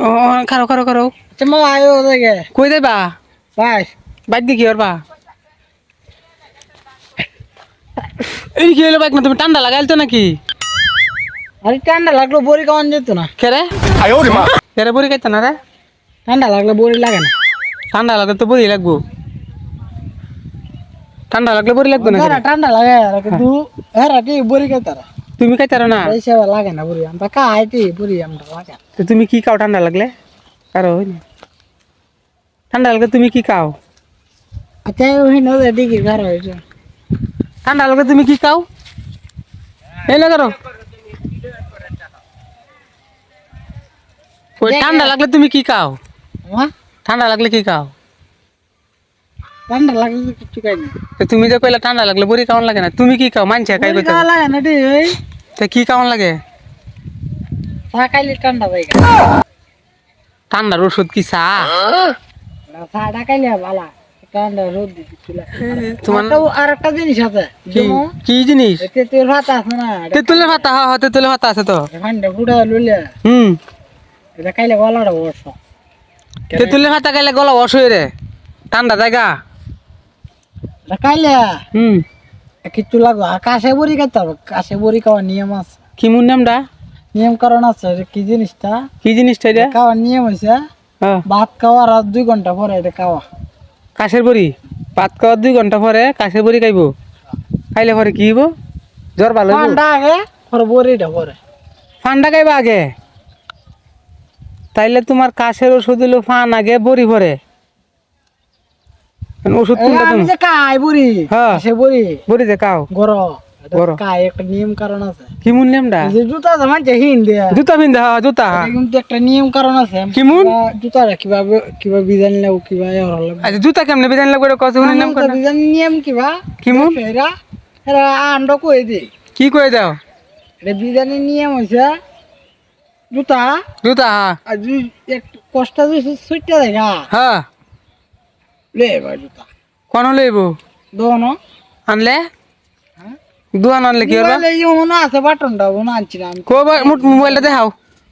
ও খারো খারো খারো চমা আয়ো দেখে কই যাইবা ভাই বাইক দিয়ে কি করবা এই কি হলো বাইক না তুমি ঠান্ডা লাগাইল তো নাকি আরে ঠান্ডা লাগলো বড়ি খাওয়ান যেত না কেরে কেরে বড়ি খাইতে না রে ঠান্ডা লাগলে বড়ি লাগে না ঠান্ডা লাগলে তো বড়ি লাগবো ঠান্ডা লাগলে বড়ি লাগবে না যারা ঠান্ডা লাগে আর কিন্তু এরা কি বড়ি খাইতারা তুমি খাইতে না এই সেবা লাগে না বড়ি আমরা খাইতি বড়ি আমরা লাগে তো তুমি কি খাও ঠান্ডা লাগলে কারো ঠান্ডা লাগলে তুমি কি খাও আচ্ছা ওই না দেখি ঘর হয়েছে ঠান্ডা লাগলে তুমি কি খাও এই না করো ওই ঠান্ডা লাগলে তুমি কি খাও হ্যাঁ ঠান্ডা লাগলে কি খাও ঠান্ডা লাগলে কিছু খাই না তো তুমি যে কইলা ঠান্ডা লাগলে বড়ি খাওয়ান লাগে না তুমি কি খাও মানছে খাই বড়ি কইতে খাওয়া লাগে না রে এই তো কি খাওয়ান লাগে চা খাইলে ঠান্ডা পাই ঠান্ডার ওষুধ কি চা চাটা খাইলে ভালো ঠান্ডা রোদ দিচ্ছিল তোমার আর একটা জিনিস আছে কি কি জিনিস তেতুল ভাত আছে না তেঁতুলের পাতা হ্যাঁ তেঁতুলের পাতা আছে তো ঠান্ডা ফুটা লইলে হুম এটা খাইলে গলাটা বস তেঁতুলের পাতা খাইলে গলা অসুই রে ঠান্ডা জায়গা এটা খাইলে হুম কিছু লাগবে আর কাশে বড়ি খাইতে হবে কাশে বড়ি খাওয়ার নিয়ম আছে কি মুর নামটা নিয়ম কারণ আছে এটা কি জিনিসটা কি জিনিসটা এটা খাওয়ার নিয়ম হয়েছে হ্যাঁ ভাত খাওয়ার আর 2 ঘন্টা পরে এটা খাওয়া কাশের বড়ি ভাত খাওয়ার 2 ঘন্টা পরে কাশের বড়ি খাইবো খাইলে পরে কি হইব জ্বর ভালো হইব ঠান্ডা আগে পরে বড়িটা পরে ফান্ডা খাইবা আগে তাইলে তোমার কাশের ওষুধ হইলো ফান আগে বড়ি পরে ওষুধ কোনটা আমি তুমি যে খাই বড়ি হ্যাঁ সে বড়ি বড়ি যে খাও গরম গরম। খাই একটা নিয়ম কারণ আছে কি মুন নামটা যে জুতা জামা যে হিন দেয়া জুতা পিন্ধা হ্যাঁ জুতা এটা কিন্তু একটা নিয়ম কারণ আছে কেমন? জুতা কিভাবে কিভাবে বিধান লাগবে কিভাবে হরলাম আচ্ছা জুতা কেমনে বিধান লাগবে এটা কত নাম কোনটা বিধান নিয়ম কিবা কেমন? এরা এরা আন্ড কই দি কি কই দাও এটা বিধানের নিয়ম হইছে জুতা জুতা হ্যাঁ আর দুই একটু কষ্ট দিছে সুইটা দেখা হ্যাঁ লে ভাই জুতা কোন লইব দোনো আনলে হ্যাঁ দুয়ান আনলে কি হবে এই যে মনে আছে বাটনটা মনে আনছি না আমি কো মোবাইলটা দেখাও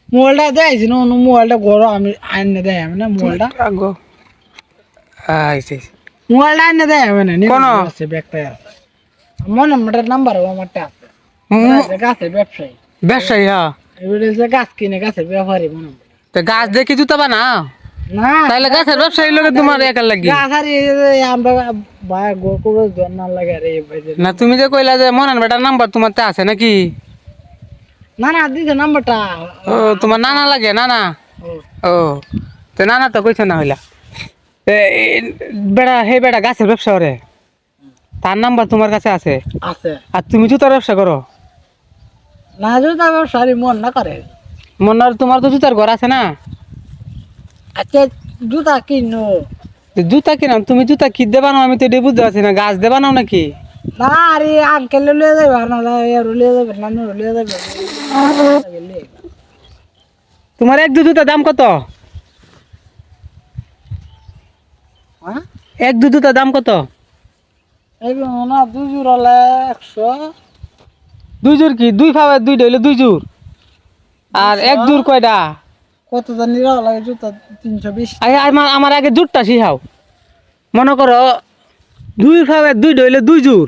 মোবাইলটা দেখাইছি না অন্য মোবাইলটা গরম আমি আইনে দেয় আমি না মোবাইলটা আগো আইছে মোবাইলটা আইনে দেয় আমি না কোন? আছে ব্যাগটা আছে মনে মোটার নাম্বার আমারটা আছে গাছের ব্যবসায়ী ব্যবসায়ী হ্যাঁ এবারে যে গাছ কিনে গাছের ব্যাপারী মনে হয়। তো গাছ দেখি জুতা বানাও না তাহলে গাছের ব্যবসায়ী লোকে তোমার একার লাগি গাছ আর এই যে আমরা ভাই গোকুল জন্নার লাগে রে ভাই যে। না তুমি যে কইলা যে মনান বেটার নাম্বার তোমার তে আছে নাকি না না দিছে নাম্বারটা ও তোমার নানা লাগে নানা ও তো নানা তো কইছ না হইলা বেড়া হে বেড়া গাছের ব্যবসা করে তার নাম্বার তোমার কাছে আছে আছে আর তুমি জুতার ব্যবসা করো না যদি ব্যবসায়ী মন না করে মনার তোমার তো জুতার ঘর আছে না আচ্ছা জুতা কিনো তো জুতা কিনাম তুমি জুতা কি দেবা না আমি তো এটা বুঝতে পারছি না গাছ দেবা নাও নাকি না আরে আঙ্কেল লিয়ে যাবে না এর লিয়ে যাবে নানু লিয়ে যাবে তোমার এক দু জুতা দাম কত হ্যাঁ এক দু জুতা দাম কত এই না 2 জোড় হলে 100 দুই জোর কি দুই ফাওয়ার দুইটা হইলো দুই জোর আর এক জোর কয়টা কত জানি লাগে জুতা 320 আমার আগে জোরটা শিখাও মনে করো দুই ফাওয়ার দুইটা হইলো দুই জোর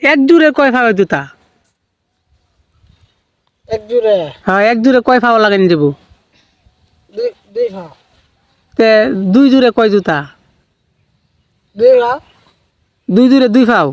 এক জোরে কয় ফাওয়ার জুতা এক জোড়ে হ্যাঁ এক জোরে কয় ফাওয়ার লাগাই দেবো দুই ভাগ তে দুই জোরে কয় জুতা দুই ভাগ দুই জোরে দুই ফাও